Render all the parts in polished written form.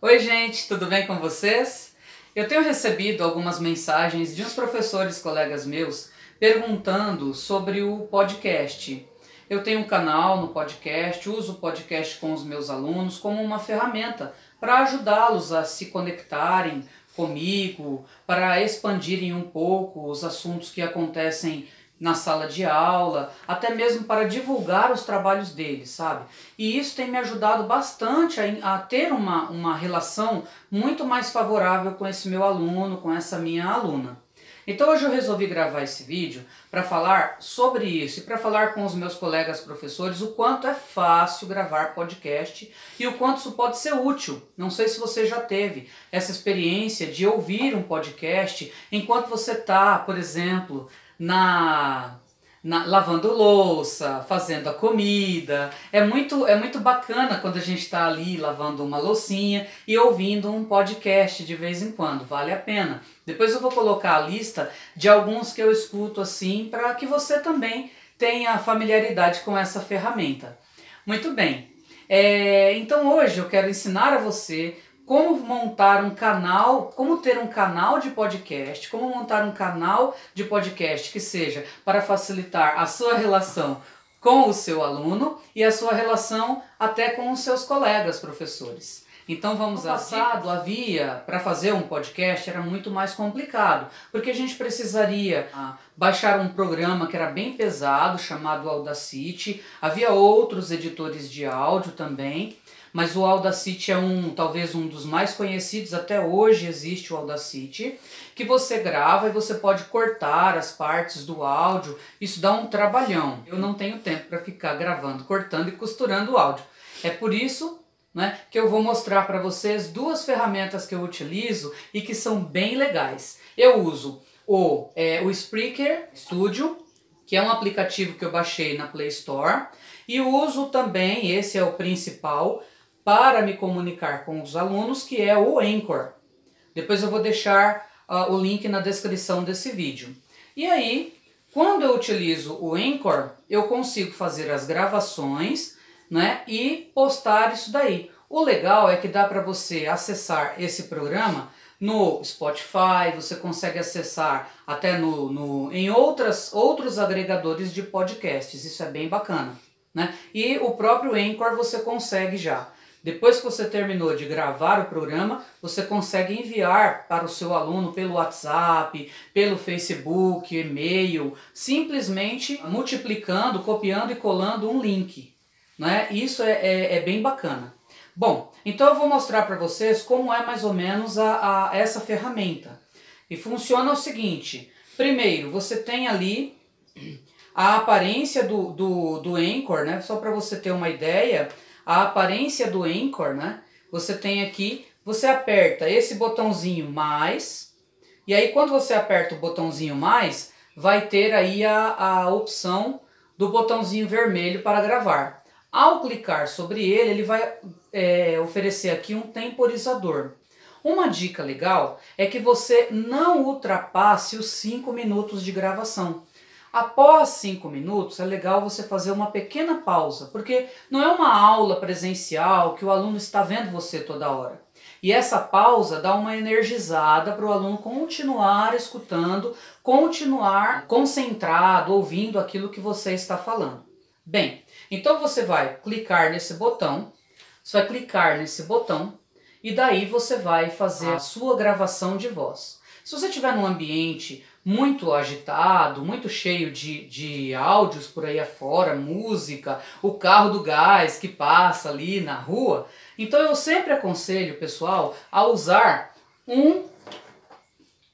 Oi gente, tudo bem com vocês? Eu tenho recebido algumas mensagens de uns professores, colegas meus, perguntando sobre o podcast. Eu tenho um canal no podcast, uso o podcast com os meus alunos como uma ferramenta para ajudá-los a se conectarem comigo, para expandirem um pouco os assuntos que acontecem na sala de aula, até mesmo para divulgar os trabalhos deles, sabe? E isso tem me ajudado bastante a ter uma relação muito mais favorável com esse meu aluno, com essa minha aluna. Então hoje eu resolvi gravar esse vídeo para falar sobre isso e para falar com os meus colegas professores o quanto é fácil gravar podcast e o quanto isso pode ser útil. Não sei se você já teve essa experiência de ouvir um podcast enquanto você está, por exemplo, lavando louça, fazendo a comida. É muito bacana quando a gente está ali lavando uma loucinha e ouvindo um podcast de vez em quando, vale a pena. Depois eu vou colocar a lista de alguns que eu escuto assim para que você também tenha familiaridade com essa ferramenta. Muito bem, então hoje eu quero ensinar a você como montar um canal, como ter um canal de podcast, como montar um canal de podcast que seja para facilitar a sua relação com o seu aluno e a sua relação até com os seus colegas professores. Então vamos lá. No passado havia, para fazer um podcast era muito mais complicado, porque a gente precisaria baixar um programa que era bem pesado, chamado Audacity. Havia outros editores de áudio também, mas o Audacity é talvez um dos mais conhecidos, até hoje existe o Audacity, que você grava e você pode cortar as partes do áudio. Isso dá um trabalhão. Eu não tenho tempo para ficar gravando, cortando e costurando o áudio. É por isso, né, que eu vou mostrar para vocês duas ferramentas que eu utilizo e que são bem legais. Eu uso o Spreaker Studio, que é um aplicativo que eu baixei na Play Store, e uso também, esse é o principal, para me comunicar com os alunos, que é o Anchor. Depois eu vou deixar o link na descrição desse vídeo. E aí, quando eu utilizo o Anchor, eu consigo fazer as gravações, né, e postar isso daí. O legal é que dá para você acessar esse programa no Spotify, você consegue acessar até em outros agregadores de podcasts, isso é bem bacana, né? E o próprio Anchor você consegue já. Depois que você terminou de gravar o programa, você consegue enviar para o seu aluno pelo WhatsApp, pelo Facebook, e-mail, simplesmente multiplicando, copiando e colando um link, né? Isso é bem bacana. Bom, então eu vou mostrar para vocês como é mais ou menos essa ferramenta. E funciona o seguinte: primeiro, você tem ali a aparência do Anchor, né? Só para você ter uma ideia, a aparência do Anchor, né? Você tem aqui, você aperta esse botãozinho mais, e aí quando você aperta o botãozinho mais, vai ter aí a opção do botãozinho vermelho para gravar. Ao clicar sobre ele, ele vai oferecer aqui um temporizador. Uma dica legal é que você não ultrapasse os 5 minutos de gravação. Após 5 minutos, é legal você fazer uma pequena pausa, porque não é uma aula presencial que o aluno está vendo você toda hora. E essa pausa dá uma energizada para o aluno continuar escutando, continuar concentrado, ouvindo aquilo que você está falando. Bem, então você vai clicar nesse botão, e daí você vai fazer a sua gravação de voz. Se você estiver num ambiente muito agitado, muito cheio de áudios por aí afora, música, o carro do gás que passa ali na rua, então eu sempre aconselho o pessoal a usar um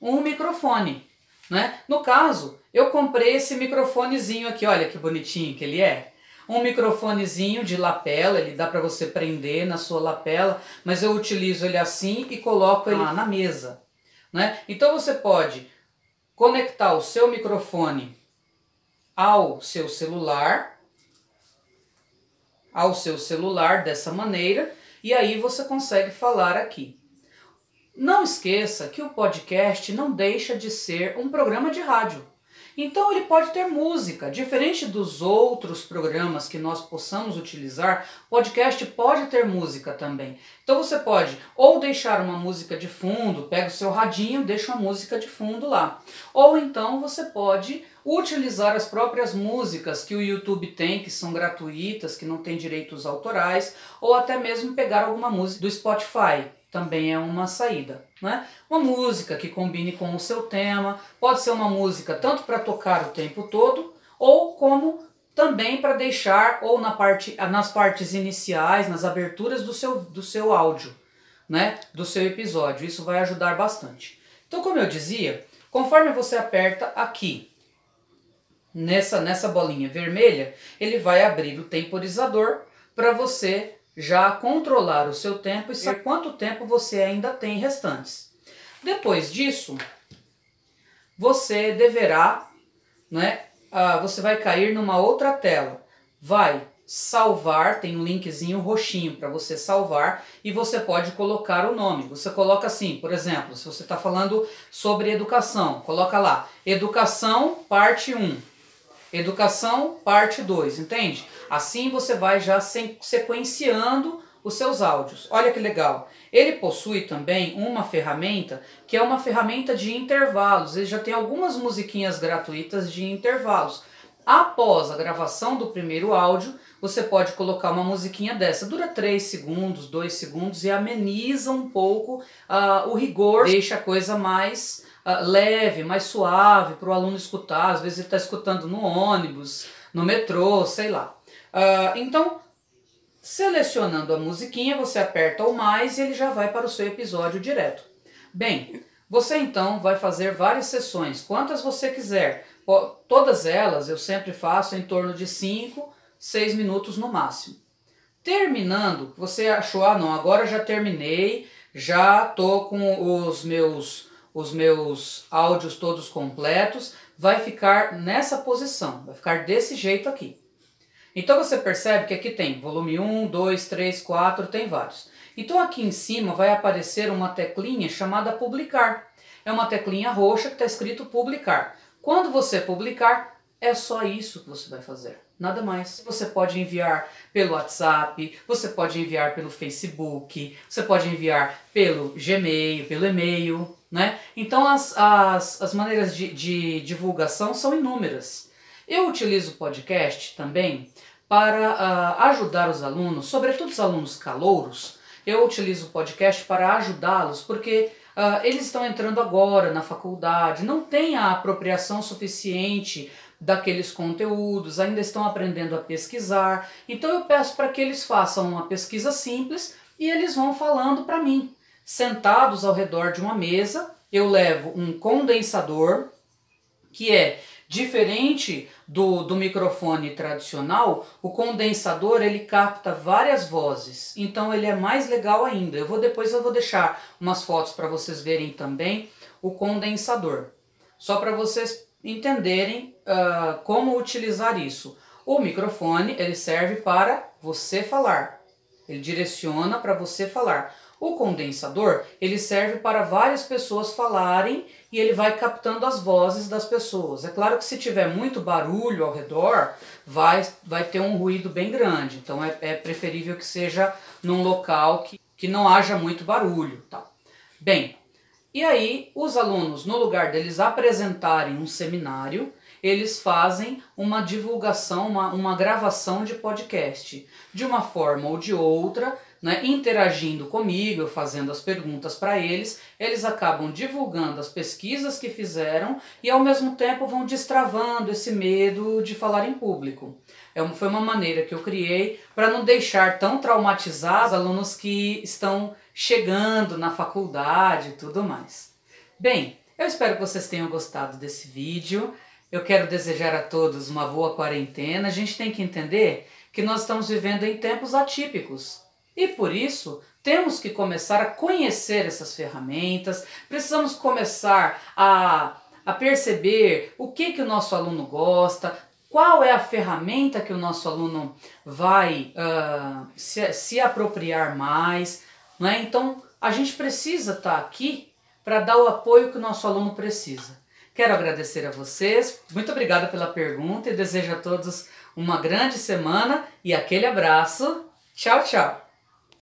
microfone, né? No caso, eu comprei esse microfonezinho aqui, olha que bonitinho que ele é. Um microfonezinho de lapela, ele dá para você prender na sua lapela, mas eu utilizo ele assim e coloco ele na mesa, né? Então você pode conectar o seu microfone ao seu celular dessa maneira, e aí você consegue falar aqui. Não esqueça que o podcast não deixa de ser um programa de rádio. Então ele pode ter música, diferente dos outros programas que nós possamos utilizar, podcast pode ter música também. Então você pode ou deixar uma música de fundo, pega o seu radinho, deixa uma música de fundo lá. Ou então você pode utilizar as próprias músicas que o YouTube tem, que são gratuitas, que não tem direitos autorais, ou até mesmo pegar alguma música do Spotify. Também é uma saída, né? Uma música que combine com o seu tema, pode ser uma música tanto para tocar o tempo todo, ou como também para deixar ou nas partes iniciais, nas aberturas do seu áudio, né? Do seu episódio. Isso vai ajudar bastante. Então, como eu dizia, conforme você aperta aqui, nessa bolinha vermelha, ele vai abrir o temporizador para você já controlar o seu tempo e saber quanto tempo você ainda tem restantes. Depois disso, você deverá, né, você vai cair numa outra tela. Vai salvar, tem um linkzinho roxinho para você salvar e você pode colocar o nome. Você coloca assim, por exemplo, se você está falando sobre educação, coloca lá, Educação Parte 1. Educação, parte 2, entende? Assim você vai já sequenciando os seus áudios. Olha que legal. Ele possui também uma ferramenta que é uma ferramenta de intervalos. Ele já tem algumas musiquinhas gratuitas de intervalos. Após a gravação do primeiro áudio, você pode colocar uma musiquinha dessa. Dura 3 segundos, 2 segundos e ameniza um pouco o rigor, deixa a coisa mais leve, mais suave para o aluno escutar. Às vezes ele está escutando no ônibus, no metrô, sei lá. Então, selecionando a musiquinha, você aperta o mais e ele já vai para o seu episódio direto. Bem, você então vai fazer várias sessões, quantas você quiser. Todas elas eu sempre faço em torno de 5, 6 minutos no máximo. Terminando, você achou, não, agora já terminei, já tô com os meus áudios todos completos, vai ficar nessa posição, vai ficar desse jeito aqui. Então você percebe que aqui tem volume 1, 2, 3, 4, tem vários. Então aqui em cima vai aparecer uma teclinha chamada publicar. É uma teclinha roxa que está escrito publicar. Quando você publicar, é só isso que você vai fazer, nada mais. Você pode enviar pelo WhatsApp, você pode enviar pelo Facebook, você pode enviar pelo Gmail, pelo e-mail, né? Então as maneiras de divulgação são inúmeras. Eu utilizo o podcast também para ajudar os alunos, sobretudo os alunos calouros. Eu utilizo o podcast para ajudá-los, porque eles estão entrando agora na faculdade, não têm a apropriação suficiente daqueles conteúdos, ainda estão aprendendo a pesquisar. Então eu peço para que eles façam uma pesquisa simples e eles vão falando para mim. Sentados ao redor de uma mesa, eu levo um condensador, que é diferente do microfone tradicional. O condensador ele capta várias vozes, então ele é mais legal ainda. Depois eu vou deixar umas fotos para vocês verem também o condensador, só para vocês entenderem como utilizar isso. O microfone ele serve para você falar, ele direciona para você falar. O condensador ele serve para várias pessoas falarem e ele vai captando as vozes das pessoas. É claro que se tiver muito barulho ao redor, vai ter um ruído bem grande. Então é preferível que seja num local que não haja muito barulho. Tá? Bem, e aí os alunos, no lugar deles apresentarem um seminário, eles fazem uma divulgação, uma gravação de podcast. De uma forma ou de outra, né, interagindo comigo, fazendo as perguntas para eles acabam divulgando as pesquisas que fizeram e ao mesmo tempo vão destravando esse medo de falar em público. Foi uma maneira que eu criei para não deixar tão traumatizados alunos que estão chegando na faculdade e tudo mais. Bem, eu espero que vocês tenham gostado desse vídeo. Eu quero desejar a todos uma boa quarentena. A gente tem que entender que nós estamos vivendo em tempos atípicos. E por isso, temos que começar a conhecer essas ferramentas, precisamos começar a perceber o que o nosso aluno gosta, qual é a ferramenta que o nosso aluno vai se apropriar mais. Não é? Então, a gente precisa estar aqui para dar o apoio que o nosso aluno precisa. Quero agradecer a vocês, muito obrigada pela pergunta e desejo a todos uma grande semana e aquele abraço. Tchau, tchau!